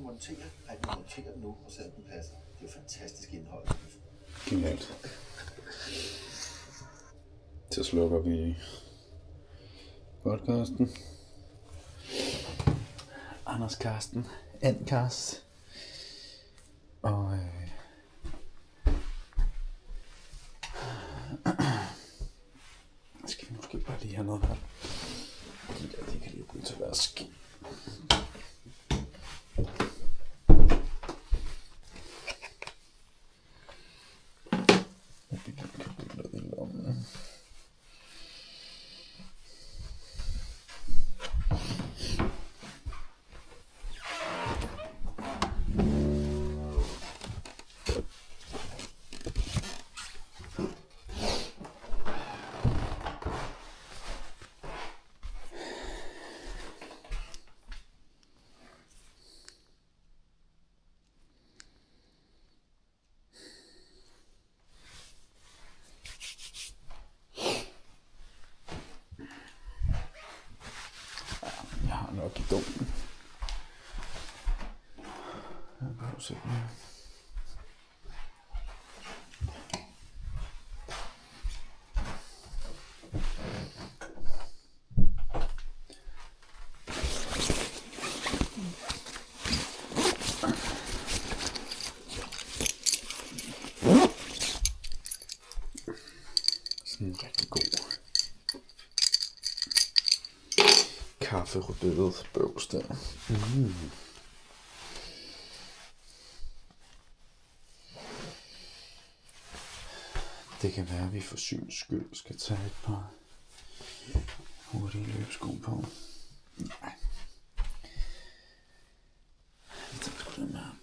montere. Ej, vi monterer den nu, og så den passer. Det er jo fantastisk indhold. Genialt. Så slukker vi podcasten. Anders Karsten, Andkast. Og skal vi måske bare lige have noget her. De kan lige blive til vask. Nok i dunken. Jeg kan jo se det. Sådan en rigtig god kaffe-rødbødet bøvs der. Det kan være, at vi for syns skyld skal tage et par hurtige løbesko på. Nej. Jeg tager sgu den her,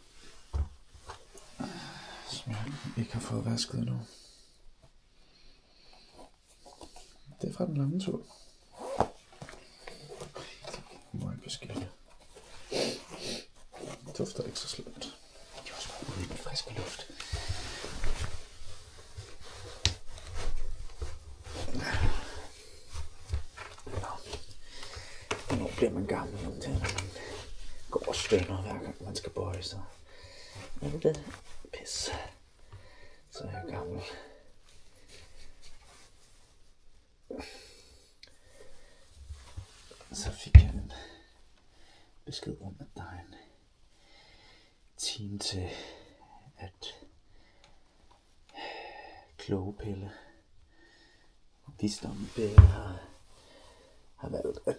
som jeg ikke har fået vasket endnu. Det er fra den lange tur. Møgbeskidt. Det dufter ikke så slemt. Det er også bare ude i den friske luft. Hvornår bliver man gammel om til, når man går og stønner hver gang man skal bøje sig? Er det pis? Så er jeg gammel. Så fik jeg en besked om, at der er en time til at klogepille og visdombære har valgt, at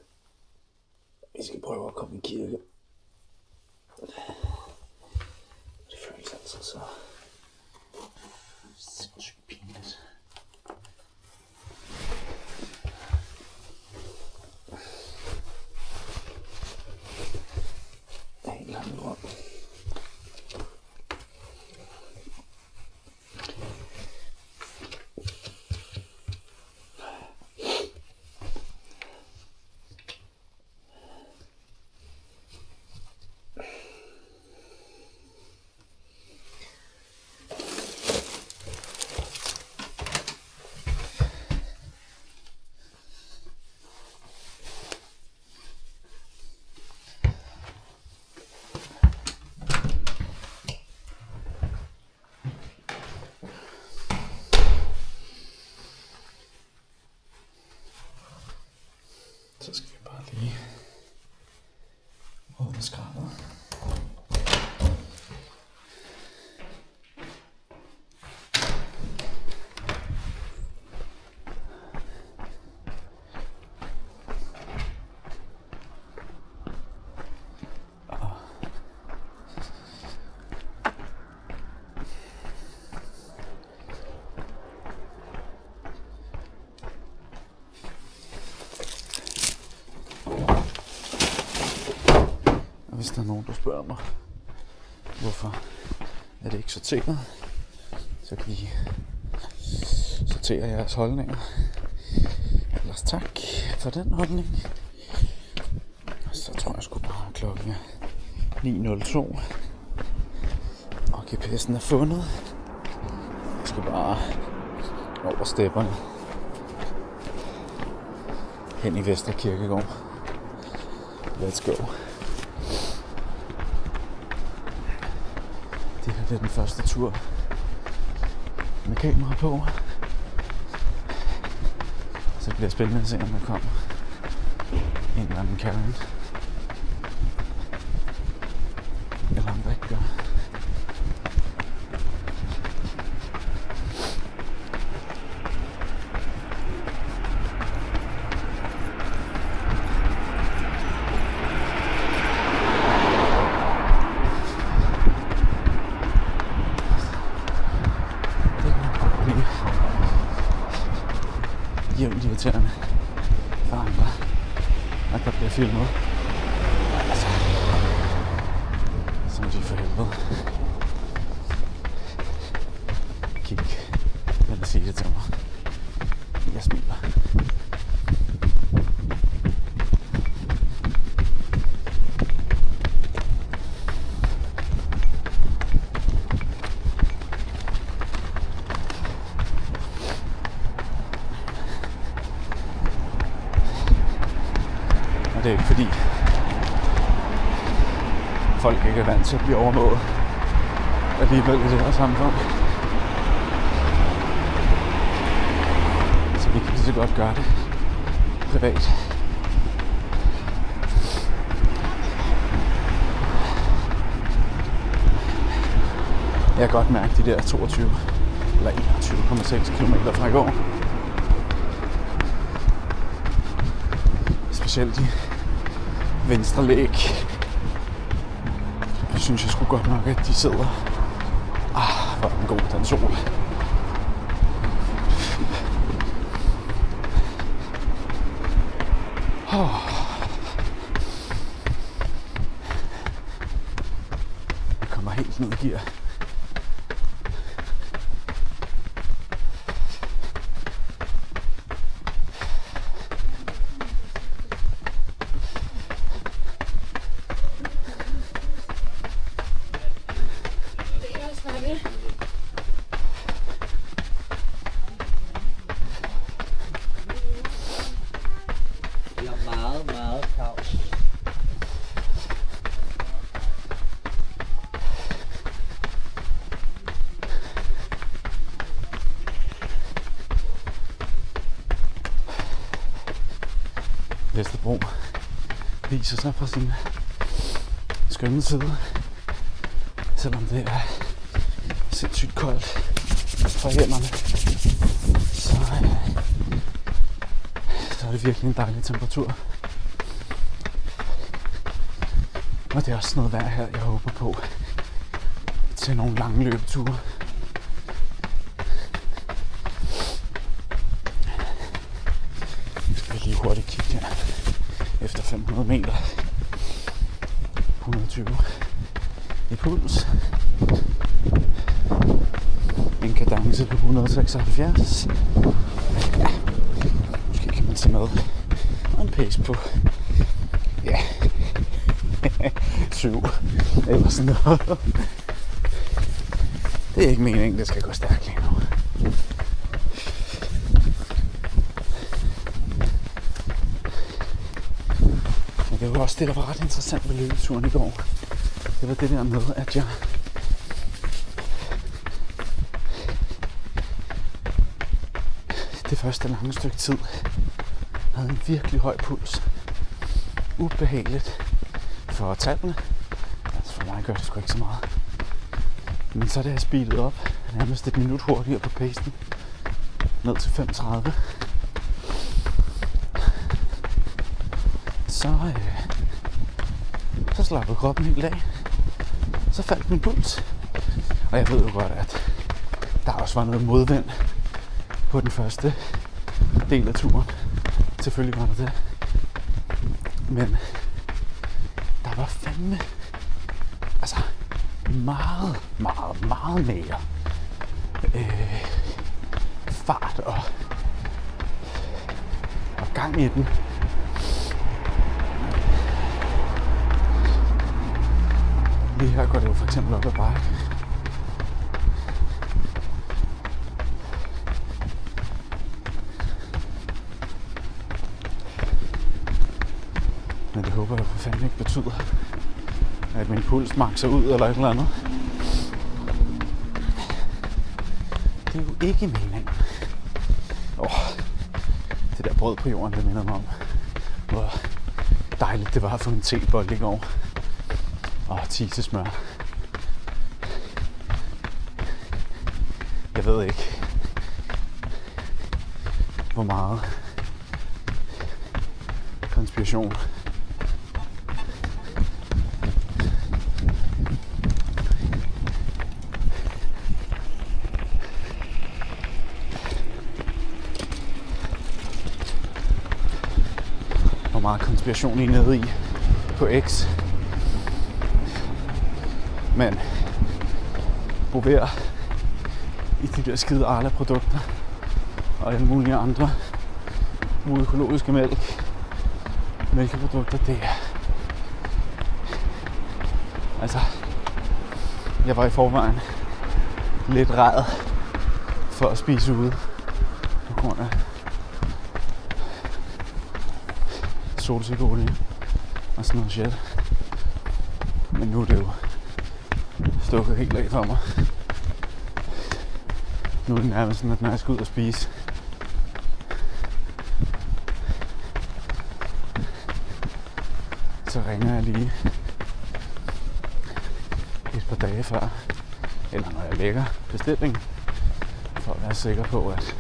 vi skal prøve at komme i kirke. Det føles altså så sindssygt pinligt. Så skal vi bare lige åbne skrabet. Hvis der er nogen, der spørger mig, hvorfor er det ikke sorteret, så kan I sortere jeres holdninger. Ellers tak for den holdning. Så tror jeg sgu bare, klokken er 9:02, og GPS'en er fundet. Jeg skal bare over stepperne hen i Vester Kirkegård. Let's go. Det her det er den første tur med kamera på. Så det bliver spændende at se, om der kommer en eller anden Karen. Eller om der ikke gør. Jævnt irriterende for andre, at der bliver filmet. Altså, som de for helvede. Kig, eller sige det til mig. Jeg smiler. Det er ikke fordi folk ikke er vant til at blive overvåget alligevel i det her samfund. Så vi kan lige så godt gøre det privat. Jeg kan godt mærke de der 22 eller 21,6 km fra i går. Specielt i venstre læg. Jeg synes jeg sgu godt nok, at de sidder. Hvor er den god, den sol. Jeg kommer helt ned i gear. Meget kaos. Vesterbro viser sig fra sin skønne side, selvom det er sindssygt koldt fra hænderne, så er det virkelig en dejlig temperatur. Og det er også noget vejr her, jeg håber på til nogle lange løbeture. Nu skal vi lige hurtigt kigge her. Efter 500 meter. 120 i puls. En kadence på 176. Ja, måske kan man tage med. Og en pace på. Ja. 7 eller sådan noget. Det er ikke meningen, det skal gå stærkt lige nu. Men det var også det, der var ret interessant ved løbeturen i går. Det var det der med, at jeg det første lange stykke tid havde en virkelig høj puls. Ubehageligt for tallene. Altså for mig gør det sgu ikke så meget. Men så er det jeg speedet op nærmest et minut hurtigere på pacen. Ned til 35. Så slappede kroppen helt af. Så faldt min puls. Og jeg ved jo godt, at der også var noget modvind på den første del af turen. Selvfølgelig var der det. Men der var fandme meget mere fart og gang i den. Lige her går det jo for eksempel op ad bakke. Men det håber jeg for fanden ikke betyder, at min puls makser ud eller et eller andet. Det er jo ikke meningen. Det der brød på jorden, det minder mig om, hvor dejligt det var at få en tebold i går. Og tisesmør. Jeg ved ikke, hvor meget konspiration I er nede i på X. Men prover i de der skide Arla-produkter og alle mulige andre uøkologiske mælkeprodukter, det er... Altså, jeg var i forvejen lidt ræd for at spise ude på grund af solsikkeolie og sådan noget shit. Men nu er det jo stukket helt af for mig. Nu er det nærmest sådan, at når jeg skal ud og spise, så ringer jeg lige et par dage før, eller når jeg lægger bestillingen, for at være sikker på, at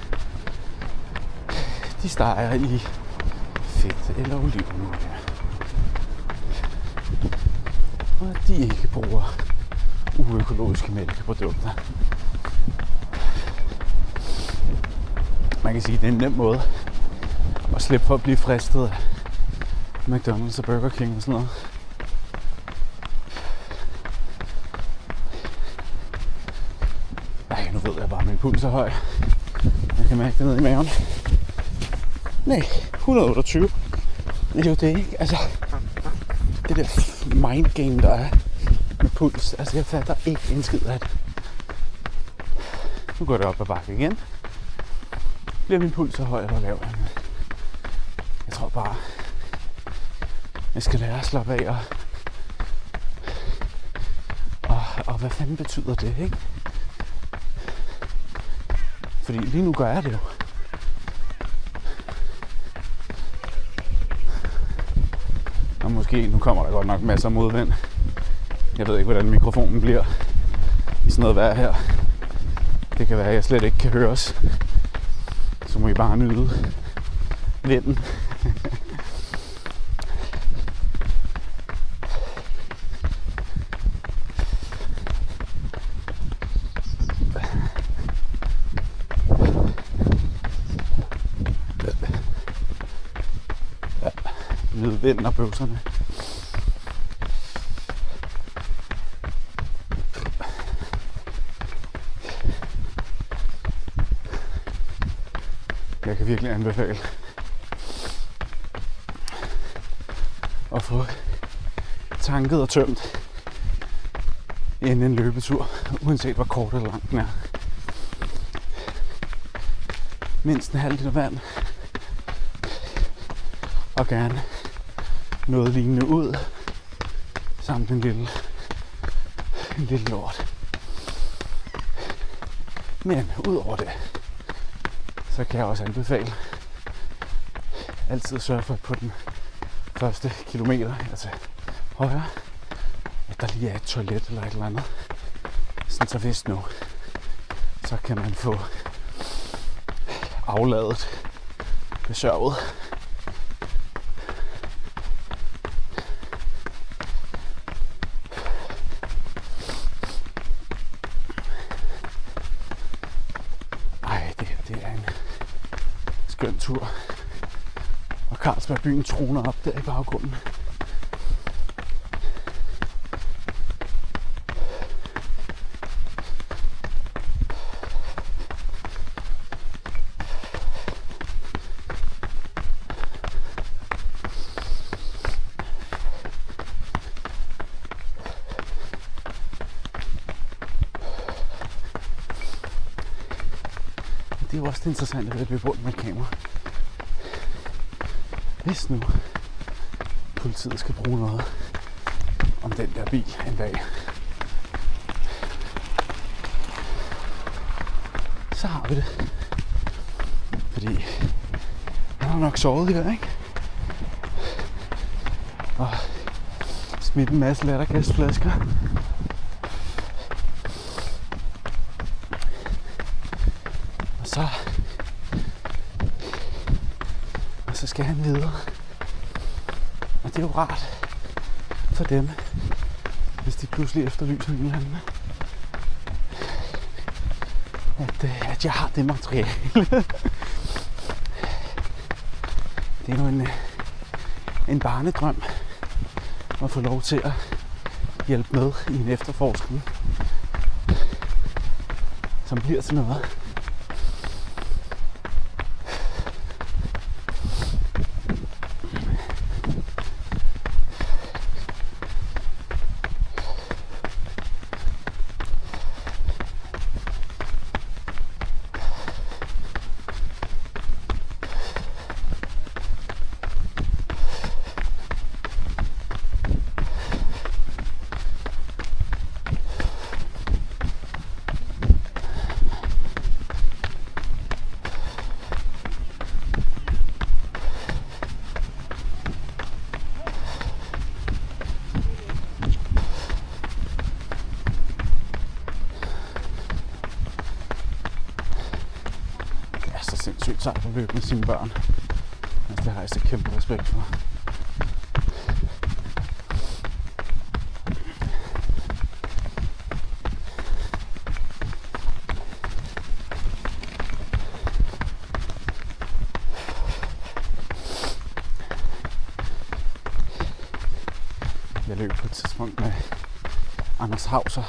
de steger i fedt eller olivenolie, og at de ikke bruger uøkologiske mælkeprodukter. Man kan sige, at det er en nem måde at slippe for at blive fristet af McDonald's og Burger King og sådan noget. Ej, nu ved jeg bare, at min puls er høj. Jeg kan mærke det ned i maven. Nej, 128. Det er jo det, ikke? Altså, det der mindgame, der er med puls. Altså, jeg fatter ikke en skid af det. Nu går det op ad bakke igen. Bliver min puls så høj eller lav? Jeg tror bare, jeg skal lære at slappe af og hvad fanden betyder det, ikke? Fordi lige nu gør jeg det jo. Og måske, nu kommer der godt nok masser af modvind. Jeg ved ikke, hvordan mikrofonen bliver i sådan noget vejr her. Det kan være, at jeg slet ikke kan høres. Så må I bare nyde vinden. Nyde vinden og bøvserne. Jeg kan virkelig anbefale at få tanket og tømt inden en løbetur, uanset hvor kort eller lang den er. Mindst en halv liter vand, og gerne noget lignende ud, samt en lille lort. Men udover det, så kan jeg også anbefale altid at sørge for, at på den første kilometer, altså højre, at der lige er et toilet eller et eller andet. Sådan så vist nu, så kan man få afladet besørget. Det er en skøn tur. Og Carlsberg-byen troner op der i baggrunden. Det er jo også interessant at løbe rundt med et kamera. Hvis nu politiet skal bruge noget om den der bil en dag, så har vi det. Fordi han har nok sovet her, ikke? Og smidt en masse lattergasflasker. Og så skal han videre. Og det er jo rart for dem, hvis de pludselig efterlyser en eller anden, at jeg har det materiale. Det er jo en barnedrøm at få lov til at hjælpe med i en efterforskning, som bliver til noget. Sindssygt sejt at løbe med sine børn. Altså, det har jeg så kæmpe respekt for. Jeg løb på et tidspunkt med Anders Hauser,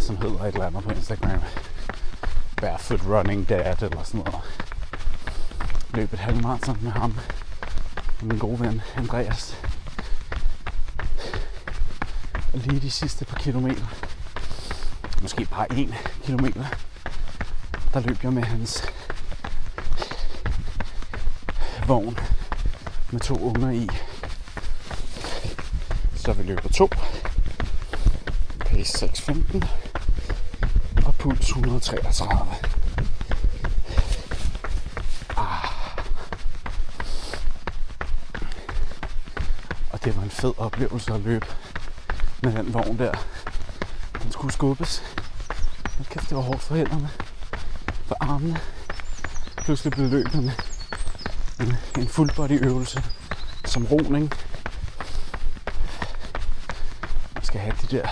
som hedder et eller andet på Instagram. Barefoot Running Dad eller sådan noget. Løb et halvmarathon med ham og min gode ven Andreas. Og lige de sidste par kilometer, måske bare 1 kilometer, der løb jeg med hans vogn med 2 unger i. Så vi løber 2, pace 6:15 og puls 133. Og det var en fed oplevelse at løbe med den vogn der. Den skulle skubbes. Hold kæft, det var hårdt for hænderne, for armene. Pludselig blev løbet en full body øvelse som roning. Jeg skal have de der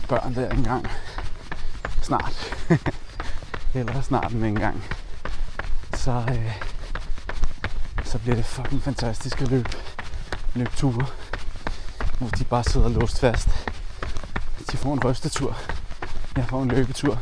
børn der engang. Snart. Eller snart en gang. Så bliver det fucking fantastisk at løbeture, hvor de bare sidder låst fast. De får en rystetur. Jeg får en løbetur.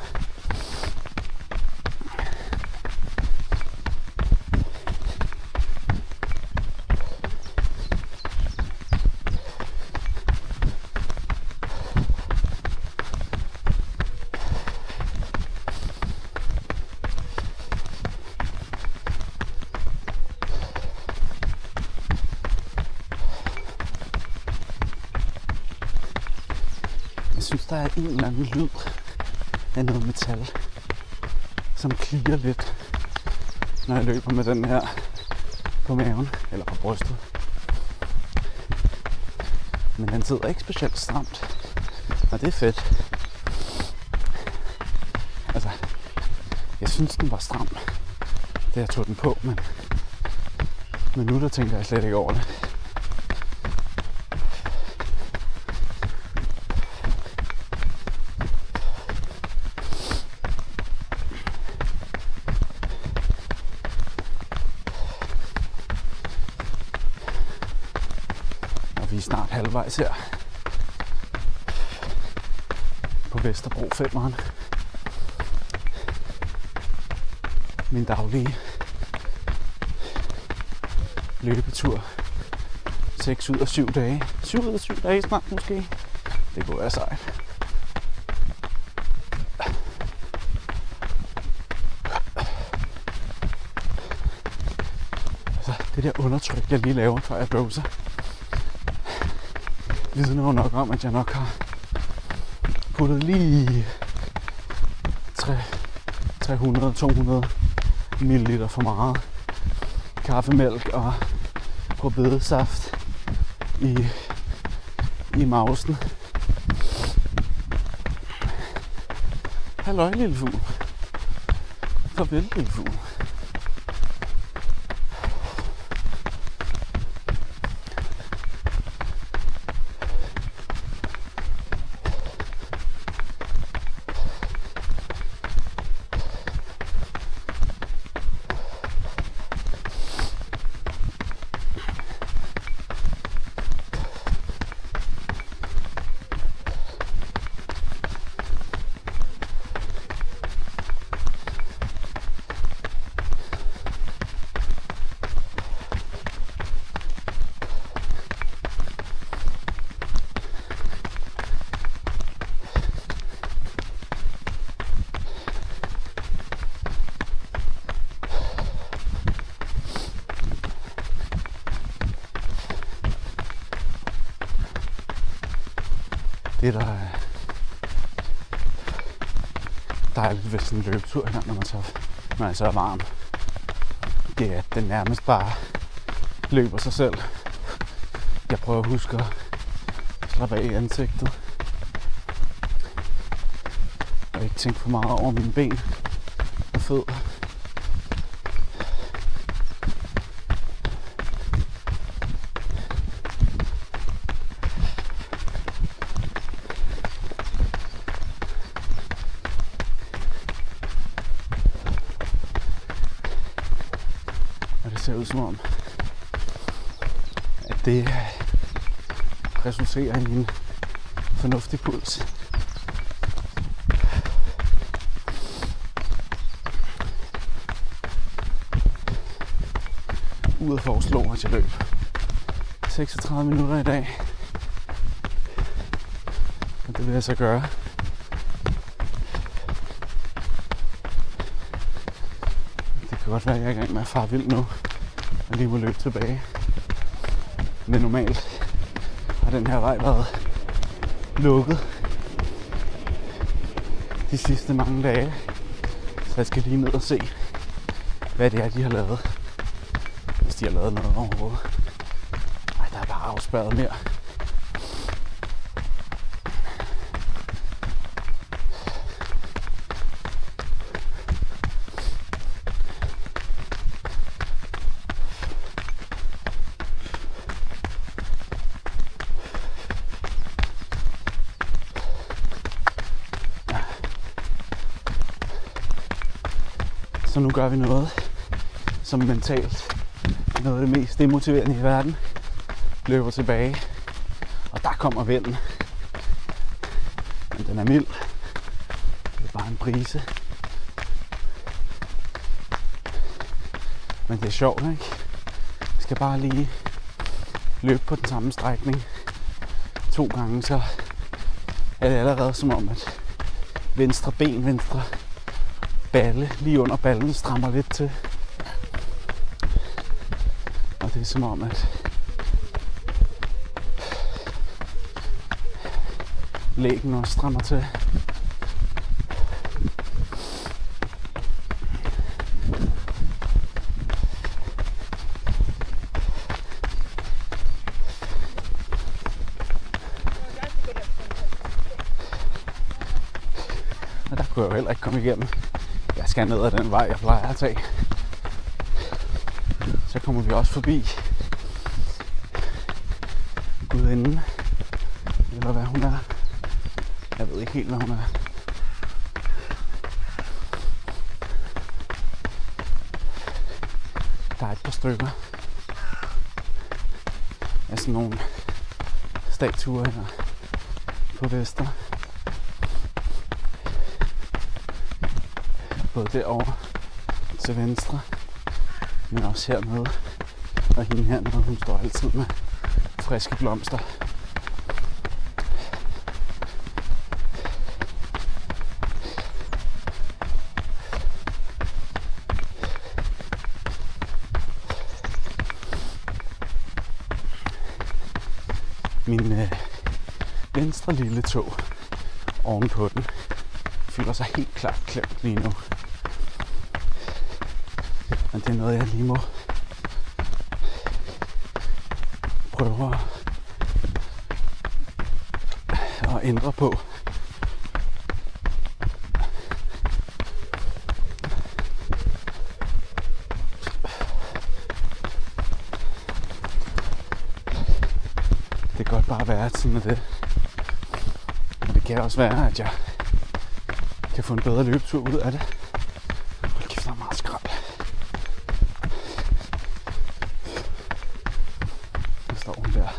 Jeg synes, der er en eller anden lyd af noget metal, som klikker lidt, når jeg løber med den her på maven eller på brystet. Men den sidder ikke specielt stramt, og det er fedt. Altså, jeg synes, den var stram, da jeg tog den på, men nu der tænker jeg slet ikke over det. Vi er snart halvvejs her på Vesterbro 5'eren. Min daglige løbetur. 6 ud af 7 dage. 7 ud af 7 dage snart måske. Det kunne være sejt. Altså, det der undertryk, jeg lige laver, før jeg doser, vidner jo nok om, at jeg nok har puttet lige 300-200 ml for meget kaffemælk og rødbedesaft i mausen. Halløj, lille fugl. Farvel, lille fugl. Det der er dejligt ved sådan en løbetur her, når jeg så er varm, det er, at den nærmest bare løber sig selv. Jeg prøver at huske at slappe af i ansigtet og ikke tænke for meget over mine ben og fødder. Det ser ud som om, at det resulterer i en fornuftig puls. Uret foreslår, at jeg løb 36 minutter i dag. Og det vil jeg så gøre. Det kan godt være, at jeg er i gang med at fare vild nu og lige må løbe tilbage. Men normalt har den her vej været lukket de sidste mange dage. Så jeg skal lige ned og se, hvad det er, de har lavet. Hvis de har lavet noget overhovedet. Ej, der er bare afspærret mere. Så nu gør vi noget, som mentalt er noget af det mest demotiverende i verden. Løber tilbage, og der kommer vinden. Men den er mild. Det er bare en brise. Men det er sjovt, ikke? Jeg skal bare lige løbe på den samme strækning 2 gange, så er det allerede som om, at venstre ben, venstre balle lige under ballen strammer lidt til. Og det er som om, at lægen også strammer til. Og der kunne jeg jo heller ikke komme igennem. Jeg skal ned ad den vej, jeg plejer at tage. Så kommer vi også forbi gudinden, eller hvad hun er. Jeg ved ikke helt, hvad hun er. Der er et par stykker af sådan nogle statuer her på Vester. Både derovre til venstre, men også hernede. Og hende hernede, hun står altid med friske blomster. Min venstre lille tog ovenpå den fylder sig helt klart klemt lige nu. Men det er noget, jeg lige må prøve at ændre på. Det kan godt bare være, at sådan er det. Og det kan også være, at jeg kan få en bedre løbetur ud af det. Hold kæft, der er meget skrald. Der står hun der.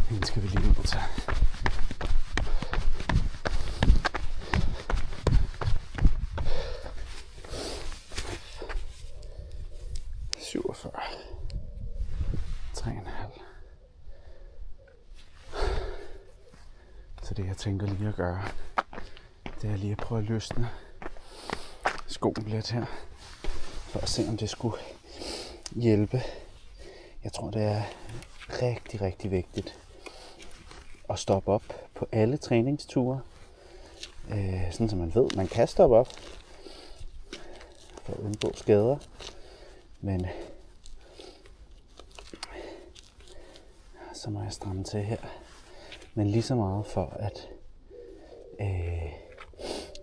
Den skal vi lige ud til. Så det jeg tænker lige at gøre, det er lige at prøve at løsne skoen lidt her, for at se om det skulle hjælpe. Jeg tror det er rigtig, rigtig vigtigt at stoppe op på alle træningsture, sådan så man ved, man kan stoppe op for at undgå skader, men så må jeg stramme til her. Men lige så meget for at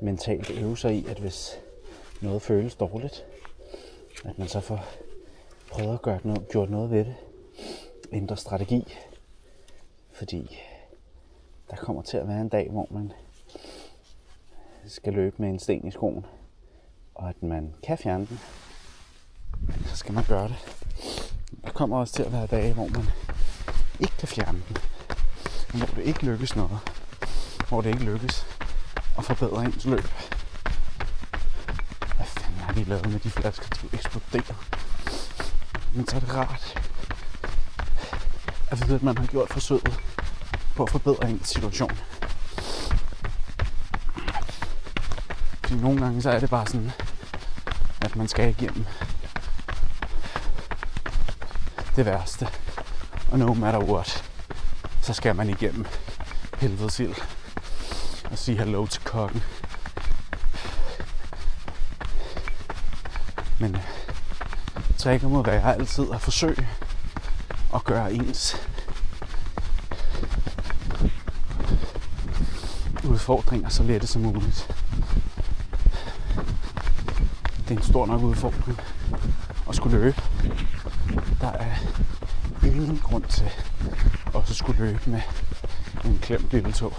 mentalt øve sig i, at hvis noget føles dårligt, at man så får prøvet at gjort noget ved det. Ændre strategi. Fordi der kommer til at være en dag, hvor man skal løbe med en sten i skoen, og at man kan fjerne den, så skal man gøre det. Der kommer også til at være dage, hvor man ikke kan fjerne den. Hvor det ikke lykkes noget. Hvor det ikke lykkes at forbedre ens løb. Hvad fanden har de lavet med de flasker? De eksploderer. Men så er det rart at vide, at man har gjort forsøget på at forbedre ens situation. Fordi nogle gange så er det bare sådan, at man skal igennem det værste. Og no matter what, så skal man igennem helvedes ild og sige hallo til kokken. Men tricket må være altid at forsøge at gøre ens udfordringer så lette som muligt. Det er en stor nok udfordring at skulle løbe. Der er ingen grund til også at skulle løbe med en klemt lille tog.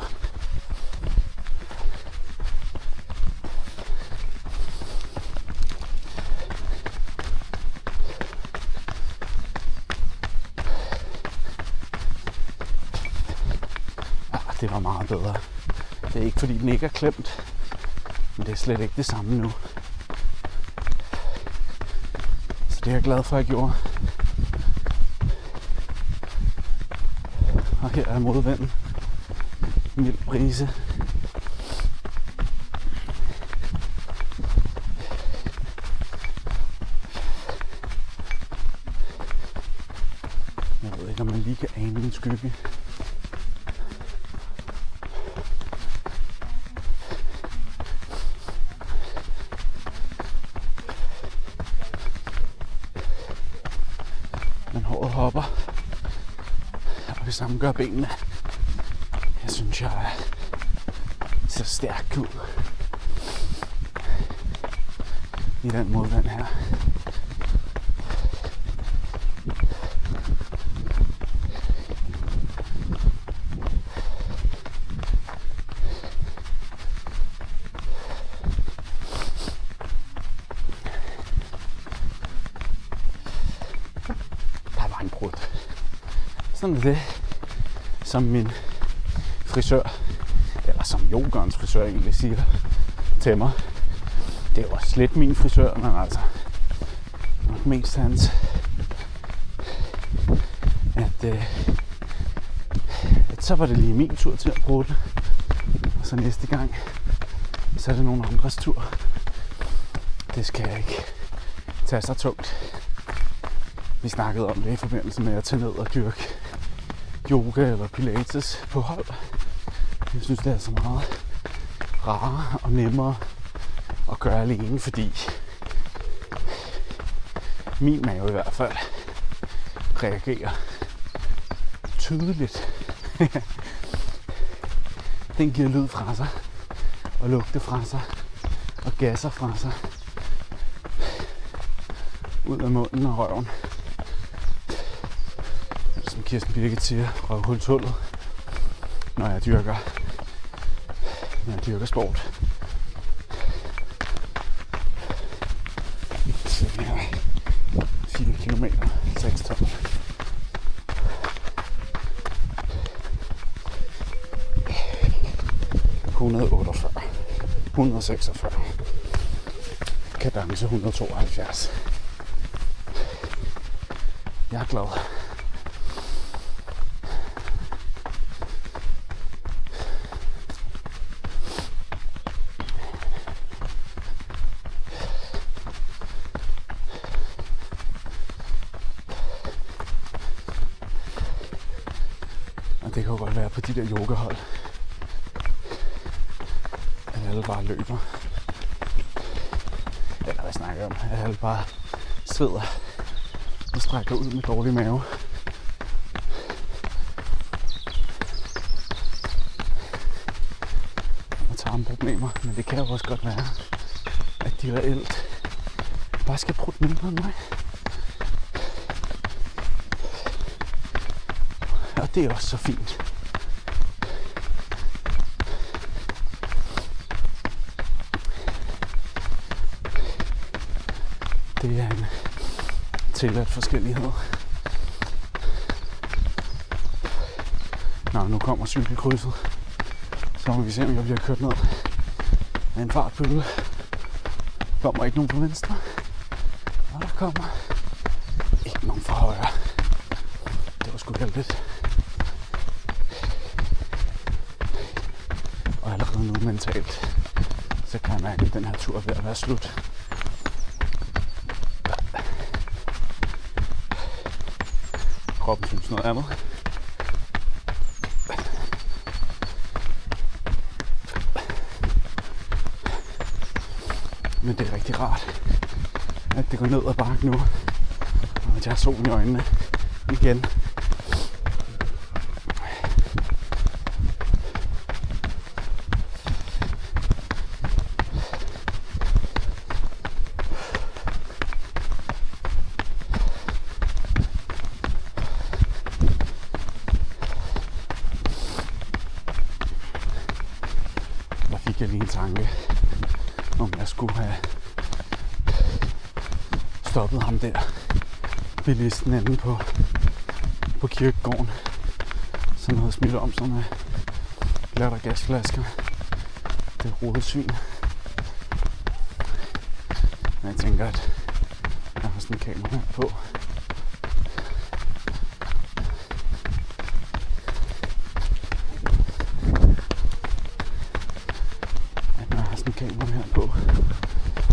Det var meget bedre. Det er ikke fordi den ikke er klemt, men det er slet ikke det samme nu. Så det er jeg glad for, at jeg gjorde. Og her er modvinden. Mild brise. Jeg ved ikke, om man lige kan ane en skygge. Men håret hopper. Og det samme gør benene. Jeg synes, jeg ser stærk ud i den modvind her. Der var en brud. Sådan er det, som min frisør, eller som yogaens frisør egentlig siger til mig. Det er jo også lidt min frisør, men altså nok mest hans, at så var det lige min tur til at bruge det. Og så næste gang, så er det nogen andres tur. Det skal jeg ikke tage så tungt. Vi snakkede om det i forbindelse med at tage ned og dyrke yoga eller pilates på hold. Jeg synes, det er så meget rarere og nemmere at gøre alene, fordi min mave i hvert fald reagerer tydeligt. Den giver lyd fra sig, og lugte fra sig, og gasser fra sig, ud af munden og røven. Som Kirsten Birgit siger, røvhulshullet, når jeg dyrker sport. Så vi har 4 kilometer, 6 ton. ...148, 146, kadence 172. Jeg er glad. Og det kan jo godt være på de der yogahold, at alle bare løber. Eller hvad snakker jeg om? At alle bare sidder og strækker ud med dårlig mave. Og tarmproblemer. Men det kan jo også godt være, at de reelt bare skal prutte mindre end mig. Og det er også så fint. Det er en tilladt forskellighed. Nå, nu kommer cykelkrydset. Så må vi se, om jeg bliver kørt ned af en fartbølle. Kommer ikke nogen på venstre. Og der kommer ikke nogen fra højre. Det var sgu heldigt. Og allerede nu mentalt, så kan jeg mærke, at den her tur er ved at være slut. Kroppen synes noget andet. Men det er rigtig rart, at det går ned ad bakken nu, og at jeg har solen i øjnene igen. Jeg lige en tanke, om jeg skulle have stoppet ham der, bilisten inde på kirkegården, som havde smidt om sig med lattergasflasker. Det er rodet svin. Men jeg tænker, at jeg har sådan en kamera på. Kamera her på,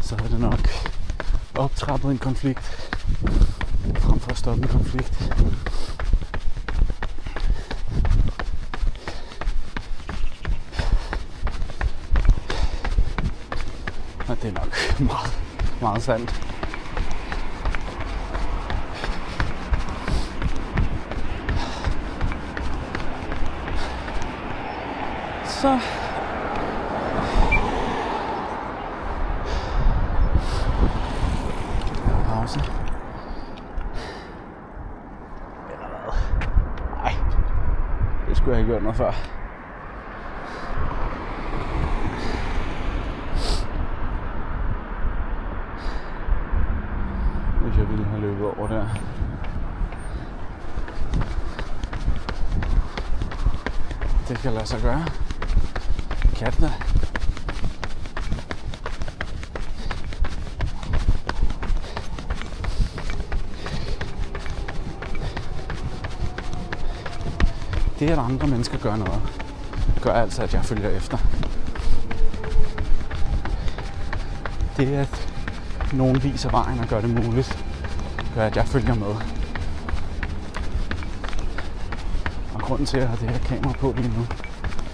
så er det nok optrappet en konflikt frem for at stoppe en konflikt. Og det er nok meget, meget sandt. Så skulle jeg have gjort noget før. Hvis jeg ville have løbet over der. Det kan lade sig gøre. Kan det da. Det, at andre mennesker gør noget, gør altså, at jeg følger efter. Det, at nogen viser vejen og gør det muligt, gør, at jeg følger med. Og grunden til, at jeg har det her kamera på lige nu,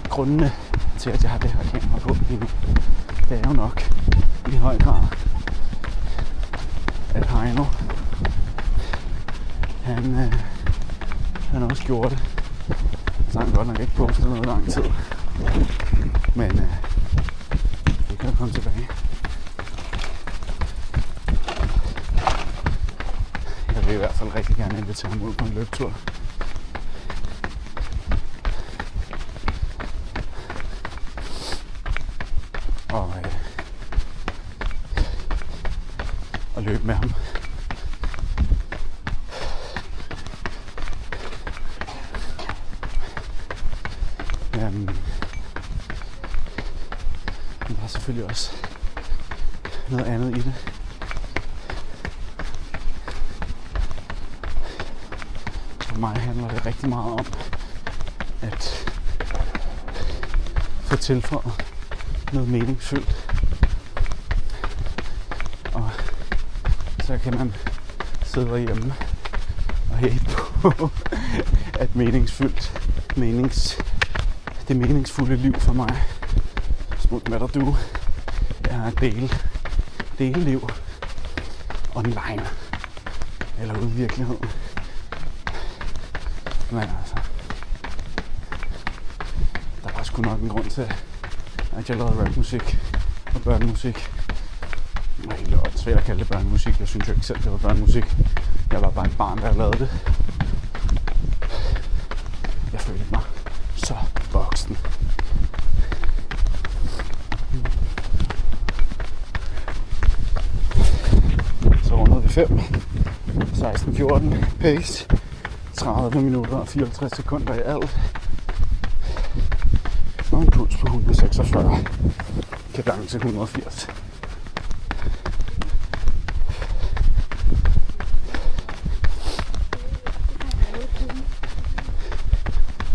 grundene til, at jeg har det her kamera på lige nu, det er jo nok, i høj grad, at Heino, han også gjorde det. Så han godt nok ikke postet noget lang tid. Men det kan komme tilbage. Jeg vil i hvert fald rigtig gerne invitere ham ud på en løbetur. Og løbe med ham. Men der er selvfølgelig også noget andet i det. For mig handler det rigtig meget om at få tilføjet noget meningsfyldt. Og så kan man sidde derhjemme og hate på, at det meningsfulde liv for mig, smut med dig du, er at dele liv online eller ude i virkeligheden. Men altså, der var sgu nok en grund til, at jeg lavede rapmusik og børnemusik. Det var egentlig også svært at kalde det børnemusik. Jeg synes jo ikke selv, det var børnemusik. Jeg var bare et barn, der lavede det. Jeg følte mig så voksen. Så rundede vi 5. 16-14 pace. 30 minutter og 54 sekunder i alt. Og en puls på 146. Kadence 180.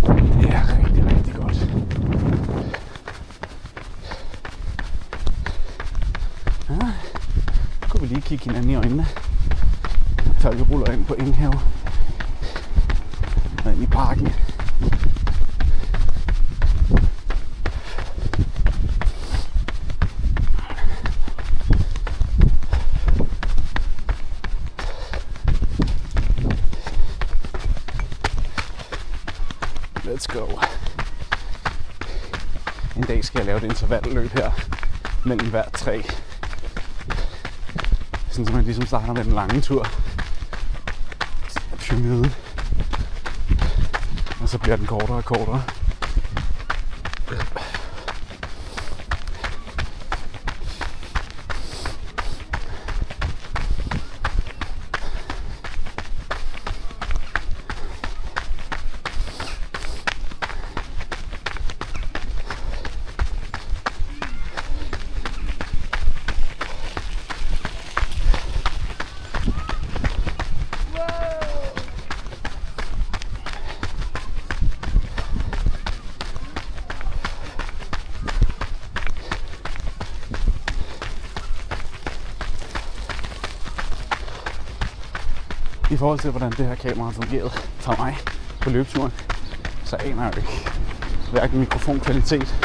Det er rigtig, rigtig godt. Ja, så kunne vi lige kigge hinanden i øjnene, før vi ruller ind på Enghave og ind i parken. Let's go. En dag skal jeg lave et intervalløb her mellem hver 3. Sådan så man ligesom starter med den lange tur. Pyramiden. Og så bliver den kortere og kortere. I forhold til, hvordan det her kamera har fungeret for mig på løbeturen, så aner jeg ikke hverken mikrofonkvalitet,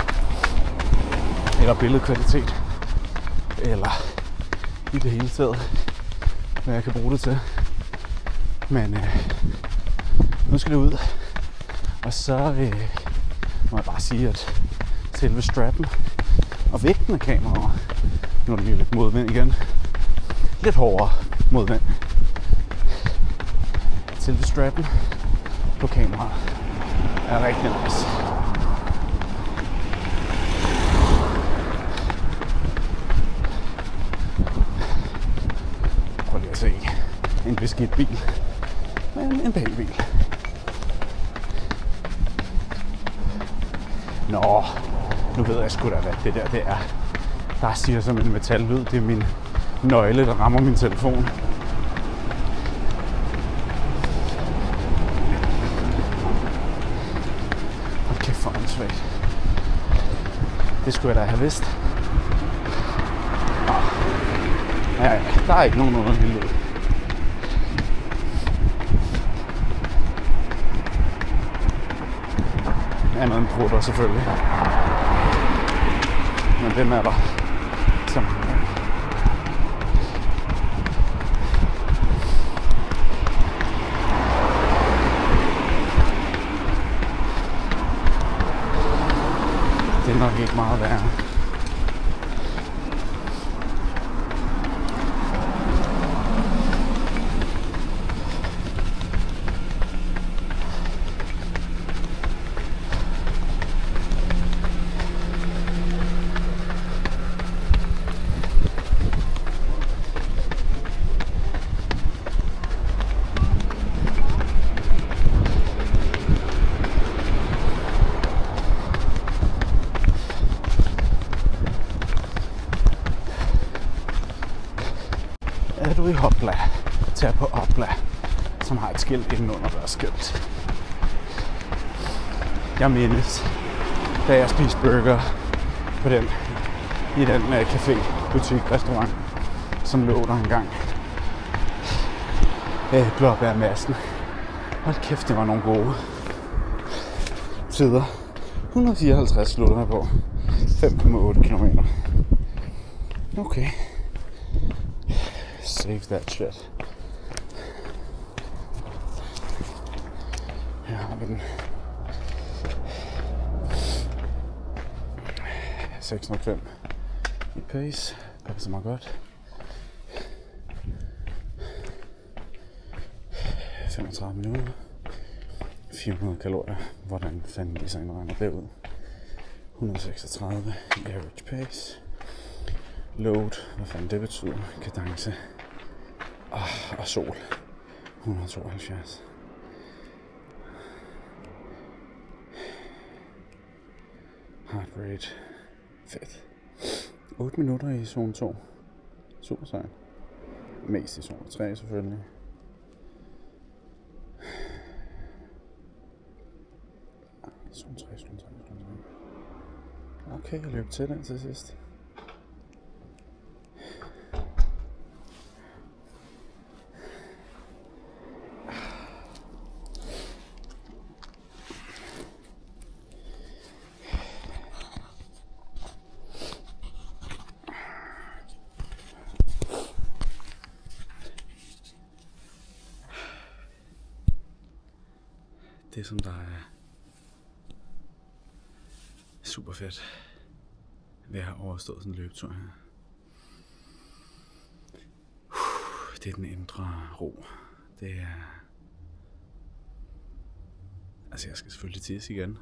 eller billedkvalitet, eller i det hele taget, hvad jeg kan bruge det til. Men nu skal det ud, og så må jeg bare sige, at selve strappen og vægten af kameraet, nu er det lige lidt modvind igen, lidt hårdere modvind. Selve strappen på kameraet er rigtig nice. Prøv lige at se. En beskidt bil, men en pæn bil. Nå, nu ved jeg sgu da, hvad det der er. Der siger som en metallyd, det er min nøgle, der rammer min telefon. For åndssvagt. Det skulle jeg da have vidst. Ja, der er ikke nogen underlig lyd. Andet end prutter selvfølgelig. Men den er der. Som Det er nok ikke meget værre. Er du i Hopla, tag på Hopla, som har et skilt indenunder deres skilt. Jeg mindes, da jeg spiste burger på i den café, butik, restaurant, som lå der engang. Blåbærmassen. Hold kæft, det var nogle gode tider. 154 slutter jeg på. 5,8 kilometer. Okay. Save that shit. Her har vi den. 605 i pace. Passer mig godt. 35 minutter. 400 kalorier. Hvordan fanden de så indregner derud? 136 average pace. Load, hvad fanden det betyder. Kadence. Og sol. 172. Heart rate. Fedt. 8 minutter i zone 2. Super sejt. Mest i zone 3 selvfølgelig. Zone 3, zone 3, zone 3. Okay, jeg løb til den til sidst. Det som der er super fedt ved at have overstået sådan en løbetur her, det er den indre ro. Det er... Altså jeg skal selvfølgelig tisse igen.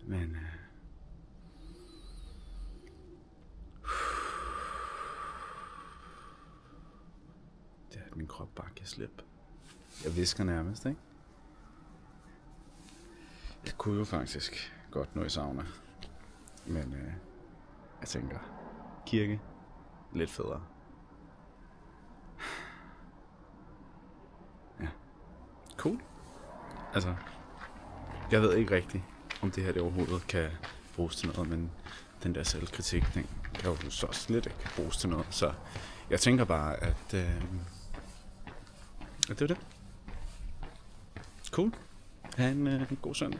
Men det er at min krop bare kan slippe. Jeg visker nærmest, ikke? Jeg kunne jo faktisk godt nå i sauna. Men jeg tænker, kirke, lidt federe. Ja, cool. Altså, jeg ved ikke rigtigt, om det her det overhovedet kan bruges til noget, men den der selvkritik, den kan jo så slet ikke bruges til noget. Så jeg tænker bare, at det var det. Cool. Ha' en god søndag.